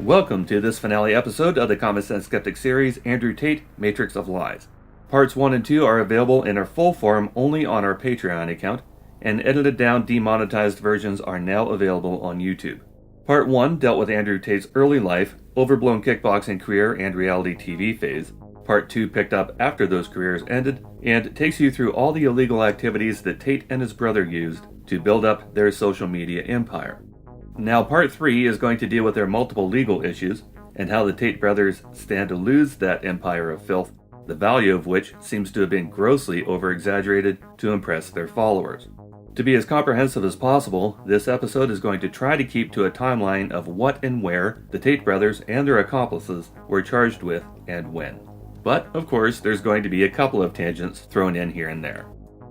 welcome to this finale episode of the Common Sense Skeptic series, Andrew Tate, Matrix of Lies. Parts 1 and 2 are available in their full form only on our Patreon account, and edited down demonetized versions are now available on YouTube. Part 1 dealt with Andrew Tate's early life, overblown kickboxing career, and reality TV phase. Part 2 picked up after those careers ended, and takes you through all the illegal activities that Tate and his brother used to build up their social media empire. Now Part 3 is going to deal with their multiple legal issues, and how the Tate brothers stand to lose that empire of filth, the value of which seems to have been grossly over-exaggerated to impress their followers. To be as comprehensive as possible, this episode is going to try to keep to a timeline of what and where the Tate brothers and their accomplices were charged with and when. But, of course, there's going to be a couple of tangents thrown in here and there.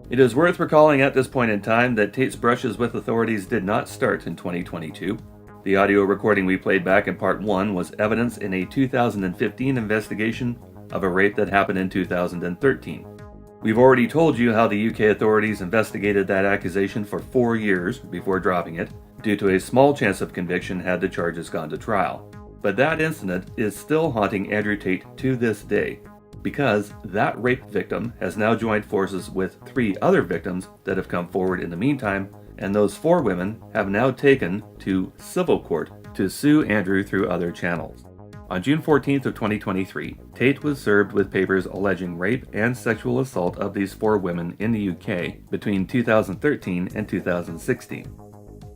It is worth recalling at this point in time that Tate's brushes with authorities did not start in 2022. The audio recording we played back in Part 1 was evidence in a 2015 investigation of a rape that happened in 2013. We've already told you how the UK authorities investigated that accusation for 4 years before dropping it, due to a small chance of conviction had the charges gone to trial. But that incident is still haunting Andrew Tate to this day, because that rape victim has now joined forces with 3 other victims that have come forward in the meantime, and those 4 women have now taken to civil court to sue Andrew through other channels. On June 14th of 2023, Tate was served with papers alleging rape and sexual assault of these 4 women in the UK between 2013 and 2016.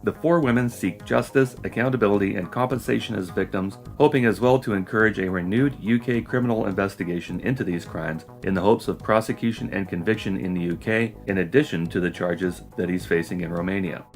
The 4 women seek justice, accountability, and compensation as victims, hoping as well to encourage a renewed UK criminal investigation into these crimes in the hopes of prosecution and conviction in the UK, in addition to the charges that he's facing in Romania.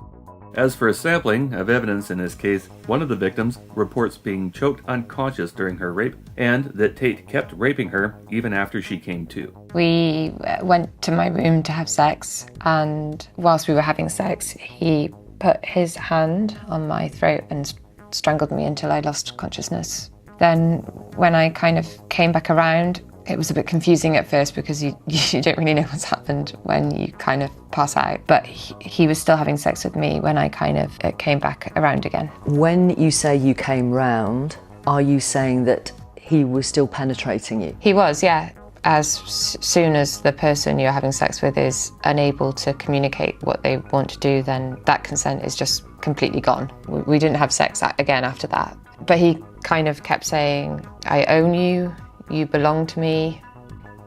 As for a sampling of evidence in this case, one of the victims reports being choked unconscious during her rape, and that Tate kept raping her even after she came to. We went to my room to have sex, and whilst we were having sex, he put his hand on my throat and strangled me until I lost consciousness. Then when I kind of came back around, it was a bit confusing at first because you don't really know what's happened when you kind of pass out. But he was still having sex with me when I kind of came back around again. When you say you came round, are you saying that he was still penetrating you? He was, yeah. As soon as the person you're having sex with is unable to communicate what they want to do, then that consent is just completely gone. We didn't have sex again after that. But he kind of kept saying, I own you, you belong to me,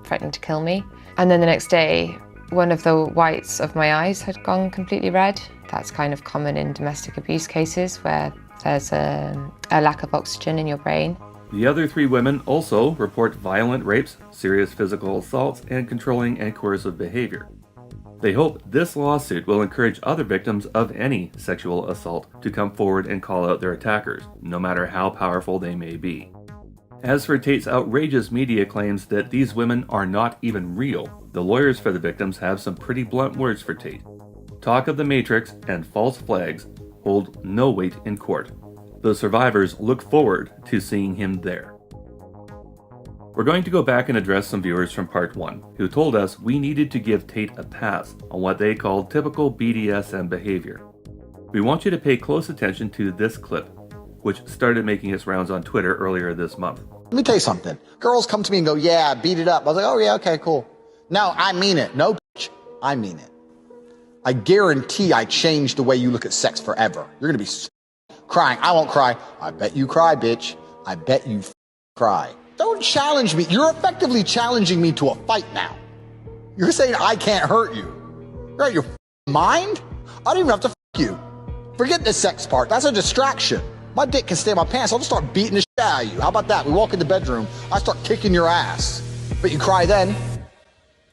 threatening to kill me. And then the next day, one of the whites of my eyes had gone completely red. That's kind of common in domestic abuse cases where there's a lack of oxygen in your brain. The other 3 women also report violent rapes, serious physical assaults, and controlling and coercive behavior. They hope this lawsuit will encourage other victims of any sexual assault to come forward and call out their attackers, no matter how powerful they may be. As for Tate's outrageous media claims that these women are not even real, the lawyers for the victims have some pretty blunt words for Tate. Talk of the Matrix and false flags hold no weight in court. The survivors look forward to seeing him there. We're going to go back and address some viewers from Part 1 who told us we needed to give Tate a pass on what they called typical BDSM behavior. We want you to pay close attention to this clip, which started making its rounds on Twitter earlier this month. Let me tell you something. Girls come to me and go, yeah, beat it up. I was like, oh yeah, okay, cool. No, I mean it. No, bitch, I mean it. I guarantee I changed the way you look at sex forever. You're going to be crying. I won't cry. I bet you cry, bitch. I bet you cry. Don't challenge me. You're effectively challenging me to a fight now. You're saying I can't hurt you. You're out of your mind? I don't even have to you. Forget the sex part. That's a distraction. My dick can stay in my pants. I'll just start beating the shit out of you. How about that? We walk in the bedroom. I start kicking your ass. But you cry then?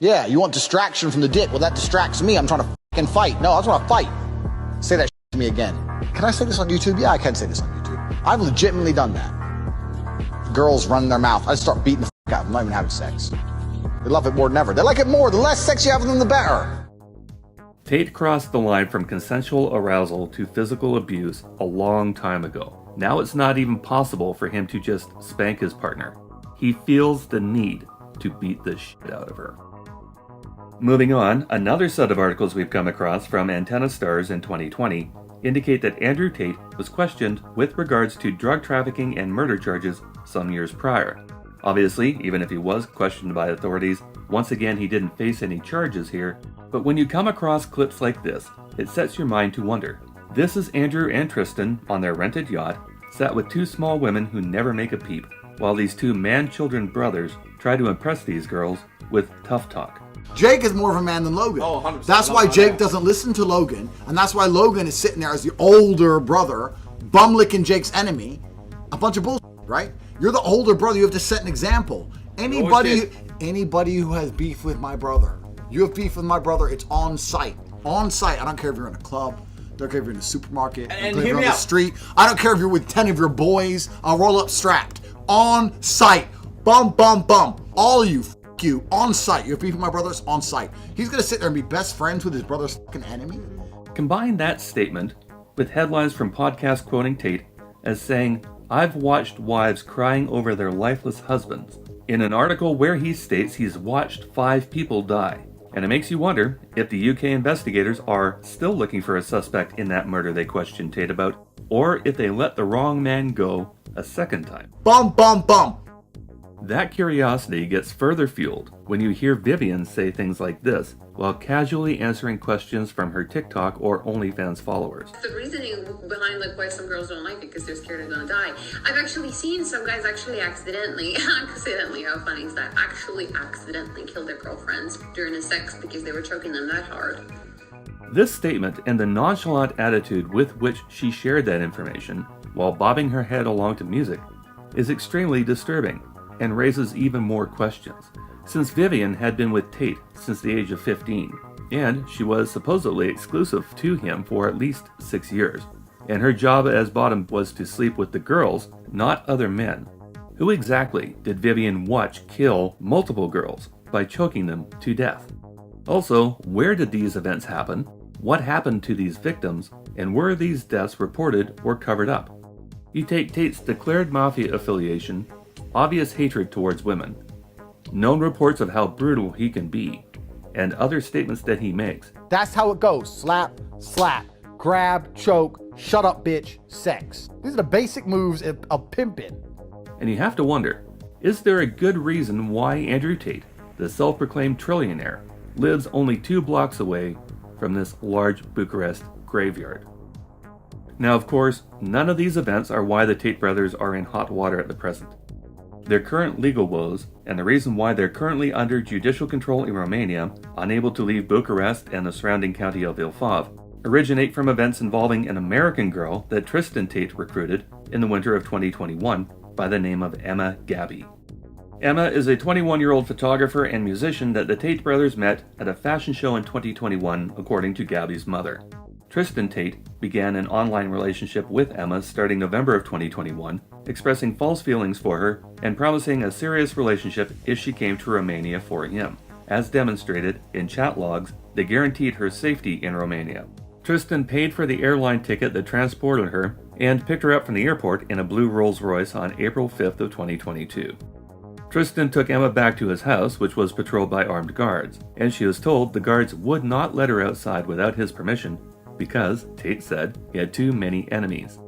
Yeah, you want distraction from the dick. Well, that distracts me. I'm trying to fucking fight. No, I just want to fight. Say that shit to me again. Can I say this on YouTube? Yeah, I can say this on YouTube. I've legitimately done that. Girls run their mouth. I just start beating the fuck out of them. I'm not even having sex. They love it more than ever. They like it more. The less sex you have with them, the better. Tate crossed the line from consensual arousal to physical abuse a long time ago. Now it's not even possible for him to just spank his partner. He feels the need to beat the shit out of her. Moving on, another set of articles we've come across from Antenna Stars in 2020 indicate that Andrew Tate was questioned with regards to drug trafficking and murder charges some years prior. Obviously, even if he was questioned by authorities, once again he didn't face any charges here, but when you come across clips like this, it sets your mind to wonder. This is Andrew and Tristen on their rented yacht, sat with two small women who never make a peep, while these two man-children brothers try to impress these girls with tough talk. Jake is more of a man than Logan. Oh, 100%. That's why Jake doesn't listen to Logan, and that's why Logan is sitting there as the older brother, bum-licking Jake's enemy. A bunch of bullshit, right? You're the older brother. You have to set an example. Anybody who has beef with my brother, you have beef with my brother, it's on site. On site. I don't care if you're in a club. I don't care if you're in a supermarket. I don't care if you're on the street. I don't care if you're with 10 of your boys. I'll roll up strapped. On site. Bum, bum, bum. All of you, you, on site. You have beef with my brother's on site. He's going to sit there and be best friends with his brother's fucking enemy? Combine that statement with headlines from podcasts quoting Tate as saying, "I've watched wives crying over their lifeless husbands," in an article where he states he's watched 5 people die. And it makes you wonder if the UK investigators are still looking for a suspect in that murder they questioned Tate about, or if they let the wrong man go a second time. Bum, bum, bum. That curiosity gets further fueled when you hear Vivian say things like this while casually answering questions from her TikTok or OnlyFans followers. The reasoning behind why some girls don't like it because they're scared they're gonna die. I've actually seen some guys accidentally, how funny is that? Accidentally kill their girlfriends during a sex because they were choking them that hard. This statement and the nonchalant attitude with which she shared that information while bobbing her head along to music is extremely disturbing and raises even more questions, since Vivian had been with Tate since the age of 15, and she was supposedly exclusive to him for at least 6 years, and her job as bottom was to sleep with the girls, not other men. Who exactly did Vivian watch kill multiple girls by choking them to death? Also, where did these events happen? What happened to these victims? And were these deaths reported or covered up? You take Tate's declared mafia affiliation, obvious hatred towards women, known reports of how brutal he can be, and other statements that he makes. That's how it goes. Slap, slap, grab, choke, shut up, bitch, sex. These are the basic moves of pimping. And you have to wonder, is there a good reason why Andrew Tate, the self-proclaimed trillionaire, lives only 2 blocks away from this large Bucharest graveyard? Now, of course, none of these events are why the Tate brothers are in hot water at the present. Their current legal woes, and the reason why they're currently under judicial control in Romania, unable to leave Bucharest and the surrounding county of Ilfov, originate from events involving an American girl that Tristen Tate recruited in the winter of 2021 by the name of Emma Gabby. Emma is a 21-year-old photographer and musician that the Tate brothers met at a fashion show in 2021, according to Gabby's mother. Tristen Tate began an online relationship with Emma starting November of 2021, expressing false feelings for her and promising a serious relationship if she came to Romania for him, as demonstrated in chat logs that guaranteed her safety in Romania. Tristen paid for the airline ticket that transported her and picked her up from the airport in a blue Rolls-Royce on April 5th of 2022. Tristen took Emma back to his house, which was patrolled by armed guards, and she was told the guards would not let her outside without his permission because, Tate said, he had too many enemies.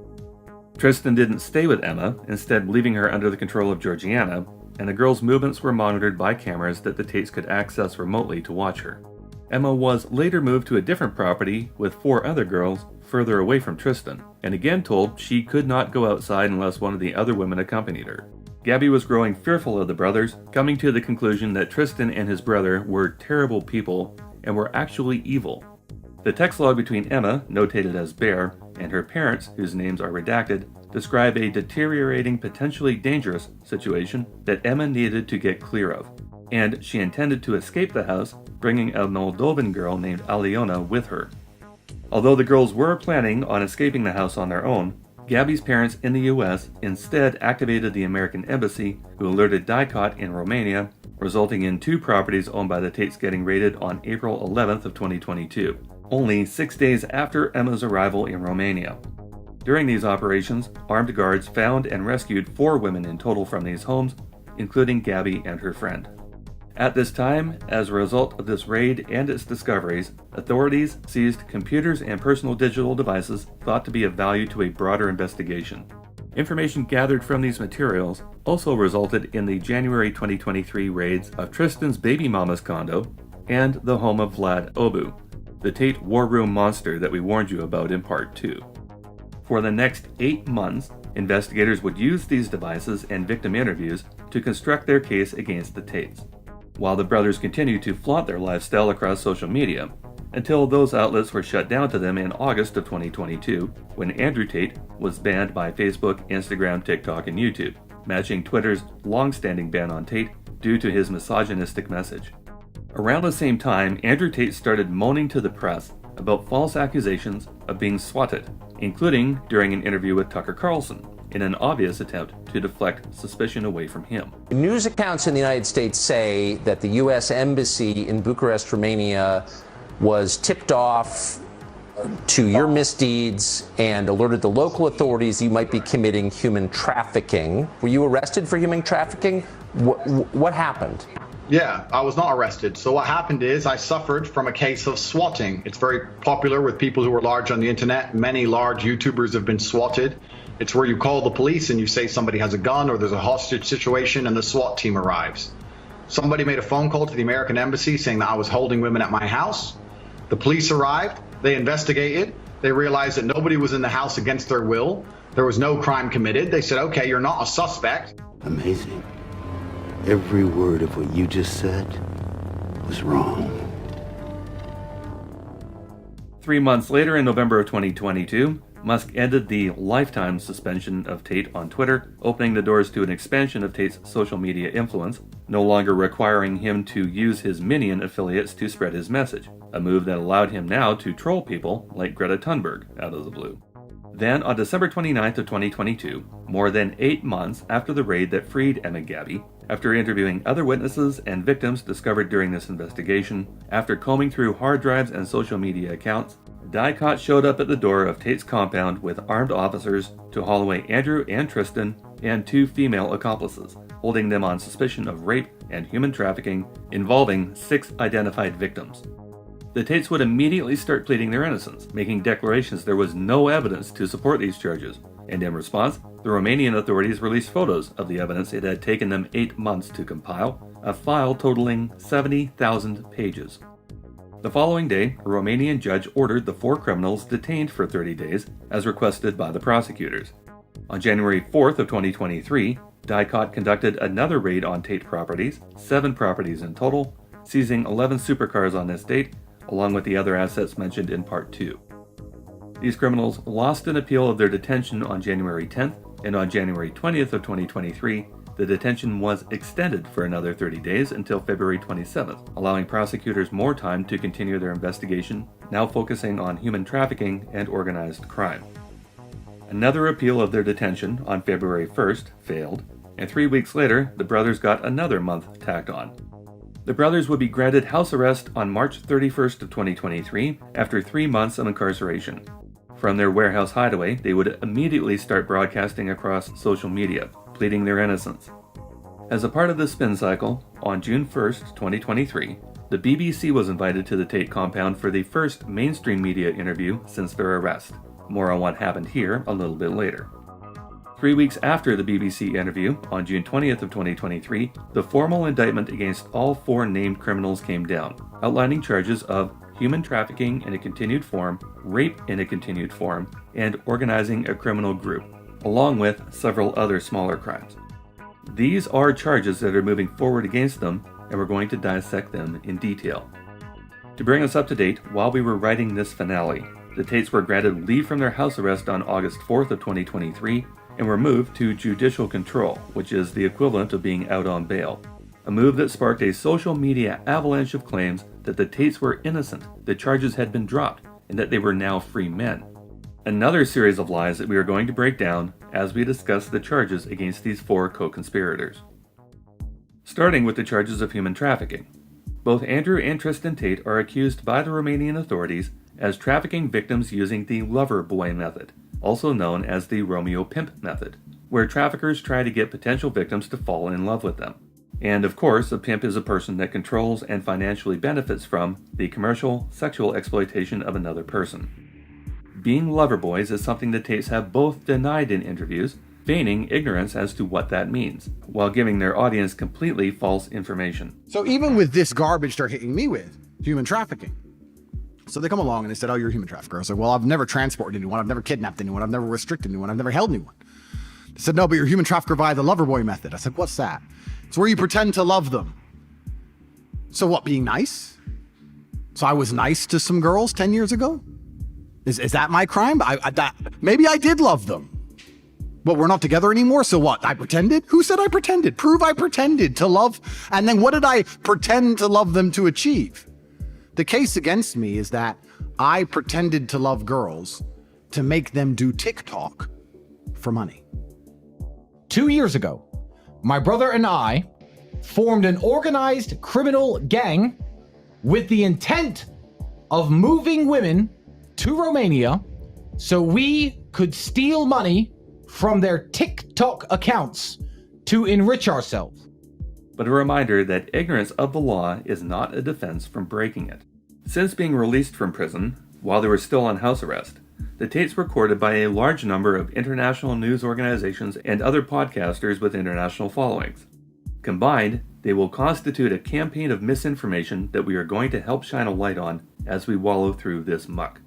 Tristen didn't stay with Emma, instead leaving her under the control of Georgiana, and the girl's movements were monitored by cameras that the Tates could access remotely to watch her. Emma was later moved to a different property with 4 other girls further away from Tristen, and again told she could not go outside unless one of the other women accompanied her. Gabby was growing fearful of the brothers, coming to the conclusion that Tristen and his brother were terrible people and were actually evil. The text log between Emma, notated as Bear, and her parents, whose names are redacted, describe a deteriorating, potentially dangerous situation that Emma needed to get clear of, and she intended to escape the house, bringing a Moldovan girl named Aliona with her. Although the girls were planning on escaping the house on their own, Gabby's parents in the US instead activated the American embassy, who alerted DICOT in Romania, resulting in 2 properties owned by the Tates getting raided on April 11th of 2022, only 6 days after Emma's arrival in Romania. During these operations, armed guards found and rescued 4 women in total from these homes, including Gabby and her friend. At this time, as a result of this raid and its discoveries, authorities seized computers and personal digital devices thought to be of value to a broader investigation. Information gathered from these materials also resulted in the January 2023 raids of Tristan's baby mama's condo and the home of Vlad Obu, the Tate war room monster that we warned you about in Part 2. For the next 8 months, investigators would use these devices and victim interviews to construct their case against the Tates, while the brothers continued to flaunt their lifestyle across social media, until those outlets were shut down to them in August of 2022, when Andrew Tate was banned by Facebook, Instagram, TikTok, and YouTube, matching Twitter's long-standing ban on Tate due to his misogynistic message. Around the same time, Andrew Tate started moaning to the press about false accusations of being swatted, including during an interview with Tucker Carlson, in an obvious attempt to deflect suspicion away from him. News accounts in the United States say that the U.S. Embassy in Bucharest, Romania, was tipped off to your misdeeds and alerted the local authorities you might be committing human trafficking. Were you arrested for human trafficking? What happened? Yeah, I was not arrested. So what happened is I suffered from a case of swatting. It's very popular with people who are large on the internet. Many large YouTubers have been swatted. It's where you call the police and you say somebody has a gun or there's a hostage situation and the SWAT team arrives. Somebody made a phone call to the American Embassy saying that I was holding women at my house. The police arrived, they investigated, they realized that nobody was in the house against their will. There was no crime committed. They said, okay, you're not a suspect. Amazing. Every word of what you just said was wrong. 3 months later, in November of 2022, Musk ended the lifetime suspension of Tate on Twitter, opening the doors to an expansion of Tate's social media influence, no longer requiring him to use his minion affiliates to spread his message, a move that allowed him now to troll people like Greta Thunberg out of the blue. Then, on December 29th of 2022, more than 8 months after the raid that freed Emma Gabby, after interviewing other witnesses and victims discovered during this investigation, after combing through hard drives and social media accounts, Dicott showed up at the door of Tate's compound with armed officers to haul away Andrew and Tristen and 2 female accomplices, holding them on suspicion of rape and human trafficking involving 6 identified victims. The Tates would immediately start pleading their innocence, making declarations there was no evidence to support these charges, and in response, the Romanian authorities released photos of the evidence it had taken them 8 months to compile, a file totaling 70,000 pages. The following day, a Romanian judge ordered the 4 criminals detained for 30 days, as requested by the prosecutors. On January 4th of 2023, Dicott conducted another raid on Tate properties, 7 properties in total, seizing 11 supercars on this date, along with the other assets mentioned in Part 2. These criminals lost an appeal of their detention on January 10th, and on January 20th of 2023, the detention was extended for another 30 days until February 27th, allowing prosecutors more time to continue their investigation, now focusing on human trafficking and organized crime. Another appeal of their detention on February 1st failed, and 3 weeks later, the brothers got another month tacked on. The brothers would be granted house arrest on March 31st of 2023 after 3 months of incarceration. From their warehouse hideaway, they would immediately start broadcasting across social media, pleading their innocence. As a part of this spin cycle, on June 1st, 2023, the BBC was invited to the Tate compound for the first mainstream media interview since their arrest. More on what happened here a little bit later. 3 weeks after the BBC interview, on June 20th of 2023, the formal indictment against all 4 named criminals came down, outlining charges of human trafficking in a continued form, rape in a continued form, and organizing a criminal group, along with several other smaller crimes. These are charges that are moving forward against them, and we're going to dissect them in detail. To bring us up to date, while we were writing this finale, the Tates were granted leave from their house arrest on August 4th of 2023, and were moved to judicial control, which is the equivalent of being out on bail. A move that sparked a social media avalanche of claims that the Tates were innocent, that charges had been dropped, and that they were now free men. Another series of lies that we are going to break down as we discuss the charges against these 4 co-conspirators. Starting with the charges of human trafficking. Both Andrew and Tristen Tate are accused by the Romanian authorities as trafficking victims using the lover boy method, also known as the Romeo pimp method, where traffickers try to get potential victims to fall in love with them. And of course, a pimp is a person that controls and financially benefits from the commercial, sexual exploitation of another person. Being lover boys is something the Tates have both denied in interviews, feigning ignorance as to what that means, while giving their audience completely false information. So even with this garbage they're hitting me with, human trafficking. So they come along and they said, oh, you're a human trafficker. I was like, well, I've never transported anyone. I've never kidnapped anyone. I've never restricted anyone. I've never held anyone. They said, no, but you're a human trafficker via the lover boy method. I said, what's that? It's where you pretend to love them. So what, being nice? So I was nice to some girls 10 years ago? Is that my crime? Maybe I did love them. But we're not together anymore, so what? I pretended? Who said I pretended? Prove I pretended to love. And then what did I pretend to love them to achieve? The case against me is that I pretended to love girls to make them do TikTok for money. 2 years ago, my brother and I formed an organized criminal gang with the intent of moving women to Romania so we could steal money from their TikTok accounts to enrich ourselves. But a reminder that ignorance of the law is not a defense from breaking it. Since being released from prison, while they were still on house arrest, the Tates were courted by a large number of international news organizations and other podcasters with international followings. Combined, they will constitute a campaign of misinformation that we are going to help shine a light on as we wallow through this muck.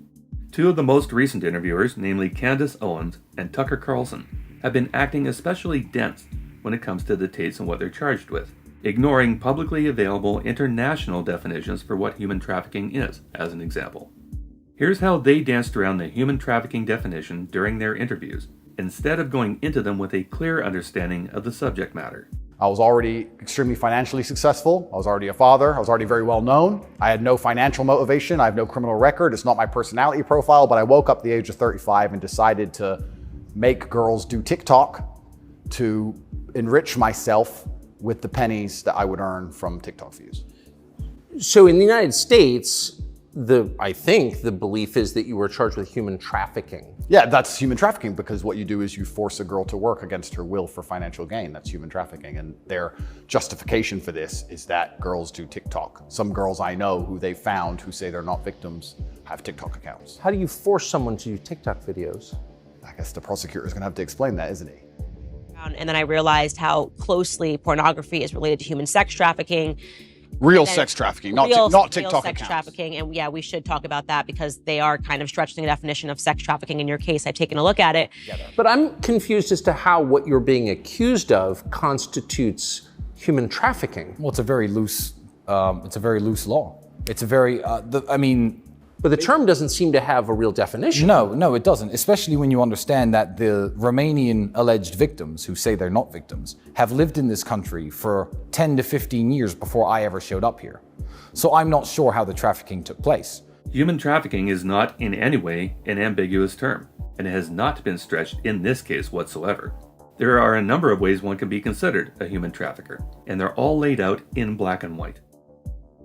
Two of the most recent interviewers, namely Candace Owens and Tucker Carlson, have been acting especially dense when it comes to the Tates and what they're charged with, ignoring publicly available international definitions for what human trafficking is, as an example. Here's how they danced around the human trafficking definition during their interviews, instead of going into them with a clear understanding of the subject matter. I was already extremely financially successful. I was already a father. I was already very well known. I had no financial motivation. I have no criminal record. It's not my personality profile, but I woke up at the age of 35 and decided to make girls do TikTok to enrich myself with the pennies that I would earn from TikTok views. So in the United States, I think the belief is that you were charged with human trafficking. Yeah, that's human trafficking because what you do is you force a girl to work against her will for financial gain. That's human trafficking. And their justification for this is that girls do TikTok. Some girls I know who they found who say they're not victims have TikTok accounts. How do you force someone to do TikTok videos? I guess the prosecutor is going to have to explain that, isn't he? And then I realized how closely pornography is related to human sex trafficking. Real sex trafficking, not TikTok real sex accounts. Trafficking, and yeah, we should talk about that because they are kind of stretching the definition of sex trafficking in your case. I've taken a look at it. But I'm confused as to how what you're being accused of constitutes human trafficking. Well, it's a very loose law. It's a very, But the term doesn't seem to have a real definition. No, it doesn't, especially when you understand that the Romanian alleged victims, who say they're not victims, have lived in this country for 10 to 15 years before I ever showed up here. So I'm not sure how the trafficking took place. Human trafficking is not in any way an ambiguous term, and it has not been stretched in this case whatsoever. There are a number of ways one can be considered a human trafficker, and they're all laid out in black and white.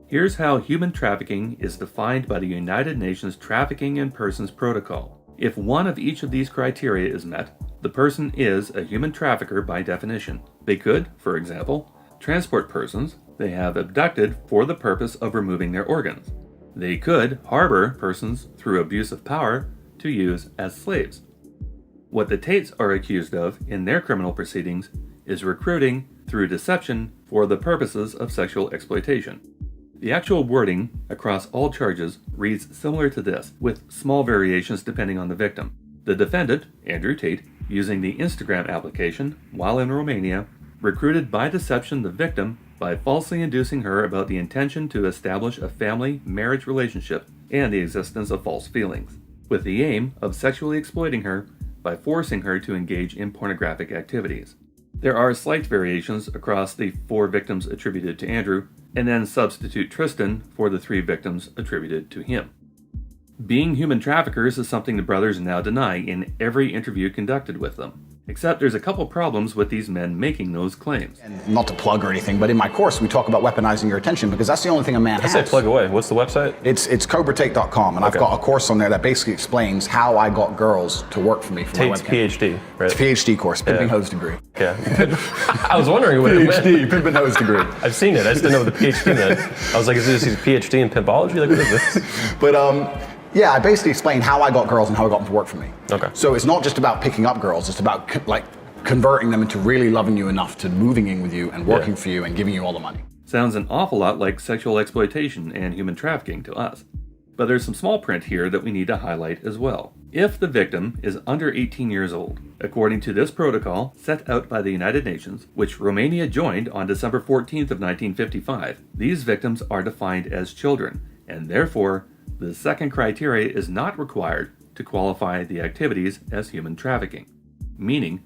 Here's how human trafficking is defined by the United Nations Trafficking in Persons Protocol. If one of each of these criteria is met, the person is a human trafficker by definition. They could, for example, transport persons they have abducted for the purpose of removing their organs. They could harbor persons through abuse of power to use as slaves. What the Tates are accused of in their criminal proceedings is recruiting through deception for the purposes of sexual exploitation. The actual wording across all charges reads similar to this, with small variations depending on the victim. The defendant, Andrew Tate, using the Instagram application while in Romania, recruited by deception the victim by falsely inducing her about the intention to establish a family marriage relationship and the existence of false feelings, with the aim of sexually exploiting her by forcing her to engage in pornographic activities. There are slight variations across the 4 victims attributed to Andrew, and then substitute Tristen for the 3 victims attributed to him. Being human traffickers is something the brothers now deny in every interview conducted with them. Except there's a couple problems with these men making those claims. And not to plug or anything, but in my course we talk about weaponizing your attention because that's the only thing a man has. I say plug away. What's the website? It's cobratate.com, and I've got a course on there that basically explains how I got girls to work for me for Tate's my webcam. PhD, right? It's a PhD course, pimping hose degree. Yeah. I was wondering what it meant. PhD, pimping hose degree. I've seen it. I just didn't know what the PhD meant. I was like, is this his PhD in pimpology? Like, what is this? But yeah, I basically explained how I got girls and how I got them to work for me. Okay. So it's not just about picking up girls, it's about converting them into really loving you enough to moving in with you and working for you and giving you all the money. Sounds an awful lot like sexual exploitation and human trafficking to us. But there's some small print here that we need to highlight as well. If the victim is under 18 years old, according to this protocol set out by the United Nations, which Romania joined on December 14th of 1955, these victims are defined as children, and therefore the second criteria is not required to qualify the activities as human trafficking. Meaning,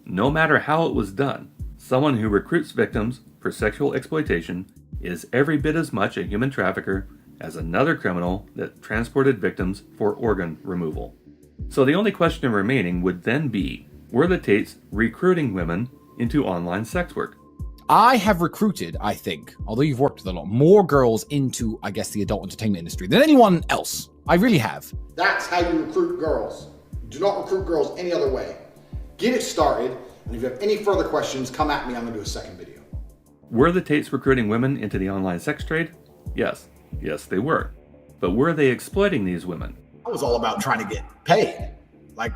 no matter how it was done, someone who recruits victims for sexual exploitation is every bit as much a human trafficker as another criminal that transported victims for organ removal. So the only question remaining would then be, were the Tates recruiting women into online sex work? I have recruited, I think, although you've worked with a lot, more girls into, I guess, the adult entertainment industry than anyone else. I really have. That's how you recruit girls. Do not recruit girls any other way. Get it started, and if you have any further questions, come at me. I'm going to do a second video. Were the Tates recruiting women into the online sex trade? Yes. Yes, they were. But were they exploiting these women? I was all about trying to get paid. Like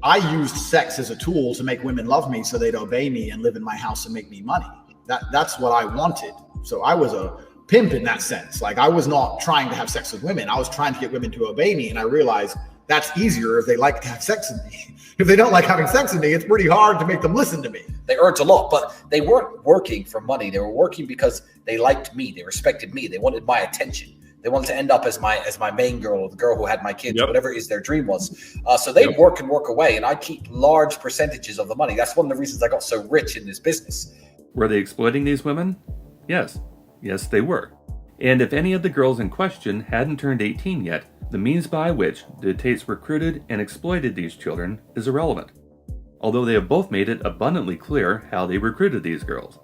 I used sex as a tool to make women love me so they'd obey me and live in my house and make me money. That's what I wanted. So I was a pimp in that sense. Like I was not trying to have sex with women. I was trying to get women to obey me, and I realized that's easier if they like to have sex with me. If they don't like having sex with me, it's pretty hard to make them listen to me. They earned a lot, but they weren't working for money. They were working because they liked me. They respected me. They wanted my attention. They wanted to end up as my main girl, or the girl who had my kids, whatever is their dream was. So they'd work and work away, and I'd keep large percentages of the money. That's one of the reasons I got so rich in this business. Were they exploiting these women? Yes. Yes, they were. And if any of the girls in question hadn't turned 18 yet, the means by which the Tates recruited and exploited these children is irrelevant, although they have both made it abundantly clear how they recruited these girls.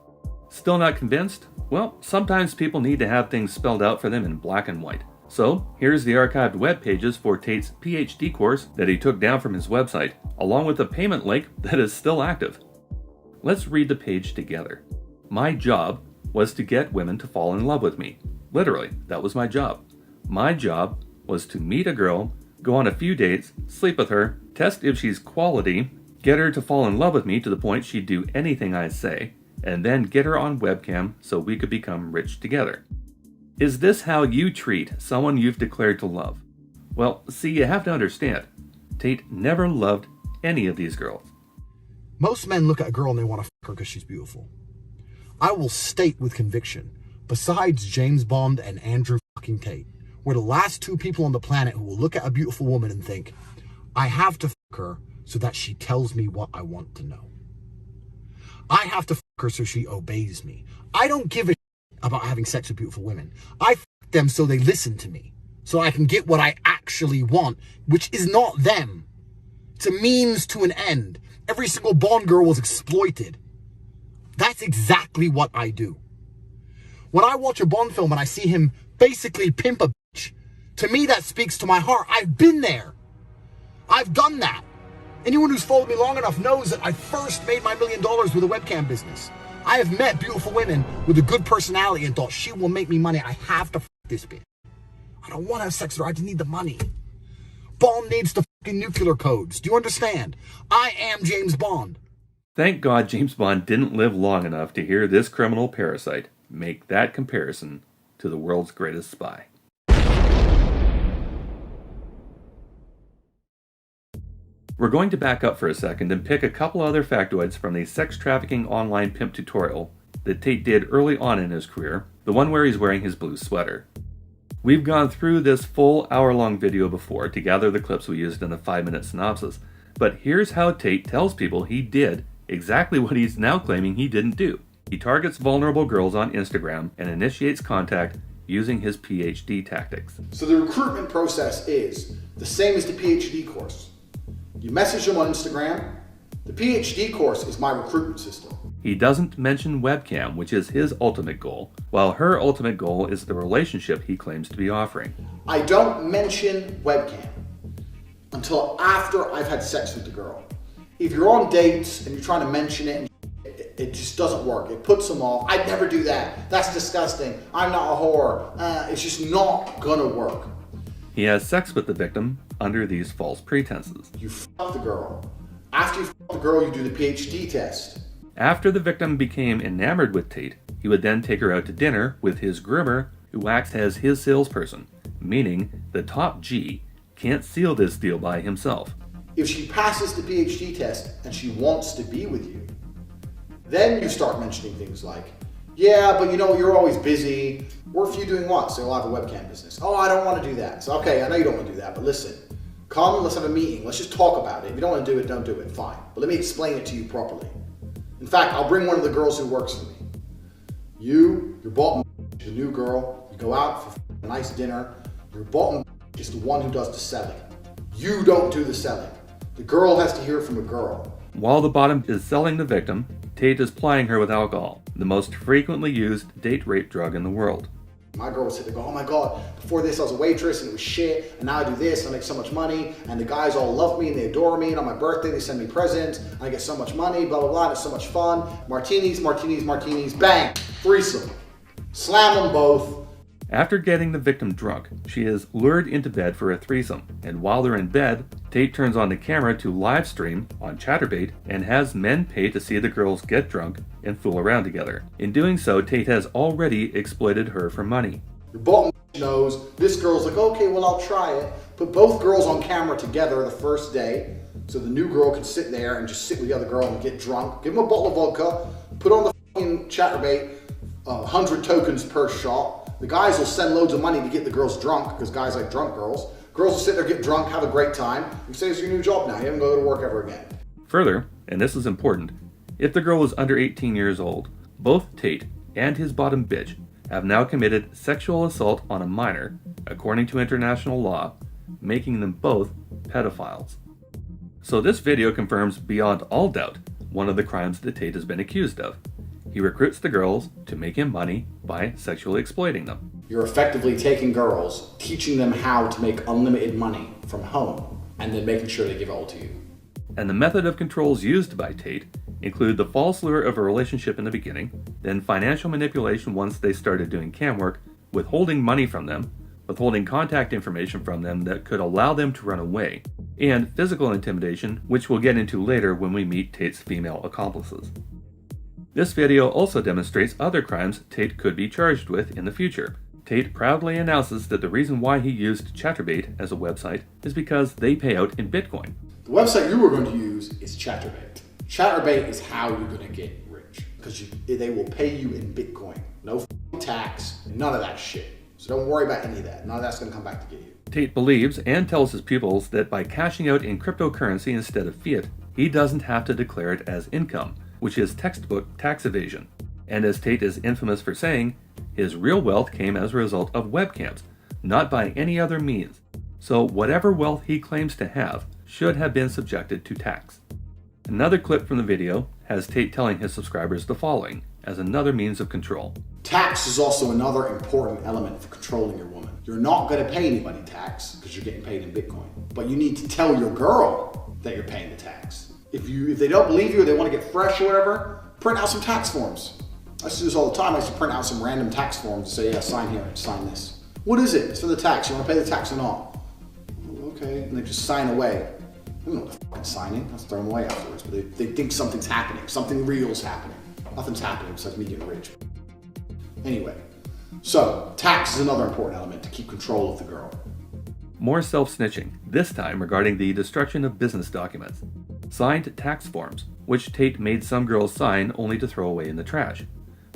Still not convinced? Well, sometimes people need to have things spelled out for them in black and white. So, here's the archived web pages for Tate's PhD course that he took down from his website, along with a payment link that is still active. Let's read the page together. My job was to get women to fall in love with me. Literally, that was my job. My job was to meet a girl, go on a few dates, sleep with her, test if she's quality, get her to fall in love with me to the point she'd do anything I say, and then get her on webcam so we could become rich together. Is this how you treat someone you've declared to love? Well, see, you have to understand, Tate never loved any of these girls. Most men look at a girl and they want to fuck her because she's beautiful. I will state with conviction, besides James Bond and Andrew fucking Tate, we're the last two people on the planet who will look at a beautiful woman and think, I have to fuck her so that she tells me what I want to know. I have to fuck her so she obeys me. I don't give a shit about having sex with beautiful women. I fuck them so they listen to me, so I can get what I actually want, which is not them. It's a means to an end. Every single Bond girl was exploited. That's exactly what I do. When I watch a Bond film and I see him basically pimp a bitch, to me that speaks to my heart. I've been there. I've done that. Anyone who's followed me long enough knows that I first made my $1 million with a webcam business. I have met beautiful women with a good personality and thought, she will make me money. I have to f this bitch. I don't want to have sex with her. I just need the money. Bond needs the fucking nuclear codes. Do you understand? I am James Bond. Thank God James Bond didn't live long enough to hear this criminal parasite make that comparison to the world's greatest spy. We're going to back up for a second and pick a couple other factoids from the sex trafficking online pimp tutorial that Tate did early on in his career, the one where he's wearing his blue sweater. We've gone through this full hour-long video before to gather the clips we used in the 5-minute synopsis, but here's how Tate tells people he did exactly what he's now claiming he didn't do. He targets vulnerable girls on Instagram and initiates contact using his PhD tactics. So the recruitment process is the same as the PhD course. You message them on Instagram, The PhD course is my recruitment system. He doesn't mention webcam, which is his ultimate goal, while her ultimate goal is the relationship he claims to be offering. I don't mention webcam until after I've had sex with the girl. If you're on dates and you're trying to mention it, it just doesn't work. It puts them off. I'd never do that. That's disgusting. I'm not a whore. It's just not gonna work. He has sex with the victim under these false pretenses. You fuck the girl. After you fuck the girl, you do the PhD test. After the victim became enamored with Tate, he would then take her out to dinner with his groomer, who acts as his salesperson, meaning the top G can't seal this deal by himself. If she passes the PhD test and she wants to be with you, then you start mentioning things like, yeah, but you know, you're always busy. What if you doing what? So you'll have a webcam business. Oh, I don't want to do that. So, okay, I know you don't want to do that, but listen, come, let's have a meeting. Let's just talk about it. If you don't want to do it, don't do it. Fine. But let me explain it to you properly. In fact, I'll bring one of the girls who works for me. Your bottom the new girl. You go out for a nice dinner. Your bottom is the one who does the selling. You don't do the selling. The girl has to hear it from a girl. While the bottom is selling the victim, Tate is plying her with alcohol, the most frequently used date rape drug in the world. My girl would sit there and go, oh my God, before this I was a waitress and it was shit, and now I do this and I make so much money, and the guys all love me and they adore me, and on my birthday they send me presents, and I get so much money, blah, blah, blah, and it's so much fun. Martinis, martinis, martinis, bang, threesome. Slam them both. After getting the victim drunk, she is lured into bed for a threesome, and while they're in bed, Tate turns on the camera to live stream on Chatterbait and has men pay to see the girls get drunk and fool around together. In doing so, Tate has already exploited her for money. Your bottom knows, this girl's like, okay, well, I'll try it. Put both girls on camera together the first day, so the new girl can sit there and just sit with the other girl and get drunk. Give them a bottle of vodka, put on the fucking Chatterbait, 100 tokens per shot. The guys will send loads of money to get the girls drunk, because guys like drunk girls. Girls will sit there, get drunk, have a great time. You say it's your new job now. You haven't got to go to work ever again. Further, and this is important, if the girl was under 18 years old, both Tate and his bottom bitch have now committed sexual assault on a minor, according to international law, making them both pedophiles. So this video confirms beyond all doubt one of the crimes that Tate has been accused of. He recruits the girls to make him money by sexually exploiting them. You're effectively taking girls, teaching them how to make unlimited money from home, and then making sure they give it all to you. And the method of controls used by Tate include the false lure of a relationship in the beginning, then financial manipulation once they started doing cam work, withholding money from them, withholding contact information from them that could allow them to run away, and physical intimidation, which we'll get into later when we meet Tate's female accomplices. This video also demonstrates other crimes Tate could be charged with in the future. Tate proudly announces that the reason why he used Chatterbait as a website is because they pay out in Bitcoin. The website you were going to use is Chatterbait. Chatterbait is how you're going to get rich, because they will pay you in Bitcoin. No tax, none of that shit. So don't worry about any of that. None of that's going to come back to get you. Tate believes and tells his pupils that by cashing out in cryptocurrency instead of fiat, he doesn't have to declare it as income, which is textbook tax evasion. And as Tate is infamous for saying, his real wealth came as a result of webcams, not by any other means. So whatever wealth he claims to have should have been subjected to tax. Another clip from the video has Tate telling his subscribers the following as another means of control. Tax is also another important element for controlling your woman. You're not going to pay anybody tax because you're getting paid in Bitcoin, but you need to tell your girl that you're paying the tax. If they don't believe you or they want to get fresh or whatever, print out some tax forms. I used to do this all the time. I used to print out some random tax forms and say, yeah, sign here, sign this. What is it? It's for the tax. You want to pay the tax or not? Okay. And they just sign away. I don't know what the fucking signing. Let's throw them away afterwards. But they think something's happening. Something real's happening. Nothing's happening besides me getting rich. Anyway, so tax is another important element to keep control of the girl. More self-snitching, this time regarding the destruction of business documents. Signed tax forms, which Tate made some girls sign only to throw away in the trash,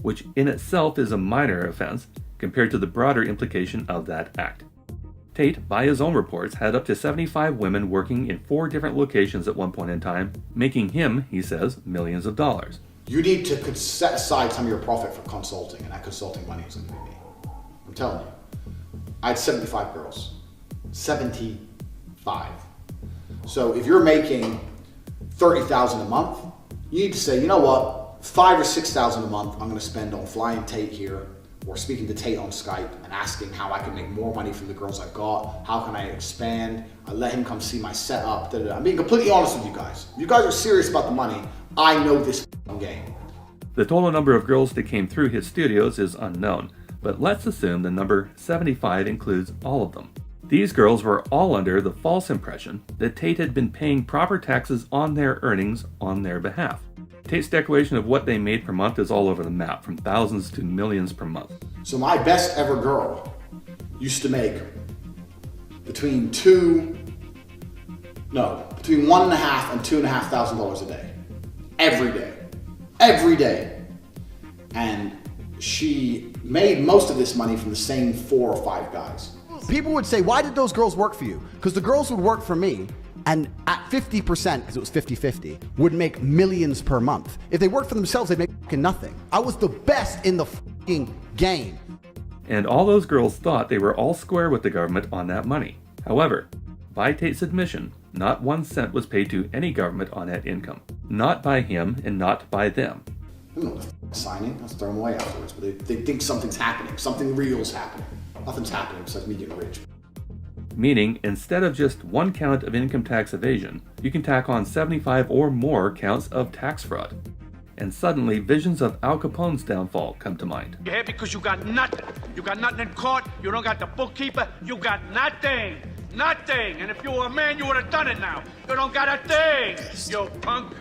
which in itself is a minor offense compared to the broader implication of that act. Tate, by his own reports, had up to 75 women working in 4 different locations at one point in time, making him, he says, millions of dollars. You need to set aside some of your profit for consulting, and that consulting money is going to be me. I'm telling you. I had 75 girls. 75. So if you're making $30,000 a month, you need to say, you know what, $5,000 or $6,000 a month I'm going to spend on flying Tate here, or speaking to Tate on Skype and asking how I can make more money from the girls I've got, how can I expand, I let him come see my setup, I'm being completely honest with you guys. If you guys are serious about the money, I know this game. The total number of girls that came through his studios is unknown, but let's assume the number 75 includes all of them. These girls were all under the false impression that Tate had been paying proper taxes on their earnings on their behalf. Tate's declaration of what they made per month is all over the map, from thousands to millions per month. So my best ever girl used to make between $1,500 and $2,500 a day. Every day. And she made most of this money from the same 4 or 5 guys. People would say, why did those girls work for you? Because the girls would work for me, and at 50%, because it was 50-50, would make millions per month. If they worked for themselves, they'd make fucking nothing. I was the best in the fucking game. And all those girls thought they were all square with the government on that money. However, by Tate's admission, not 1 cent was paid to any government on that income. Not by him and not by them. I don't know what the signing. Let's throw them away afterwards. But they think something's happening. Something real's happening. Nothing's happening besides me getting rich. Meaning, instead of just 1 count of income tax evasion, you can tack on 75 or more counts of tax fraud. And suddenly, visions of Al Capone's downfall come to mind. You're here because you got nothing. You got nothing in court. You don't got the bookkeeper. You got nothing. Nothing. And if you were a man, you would have done it now. You don't got a thing, you punk.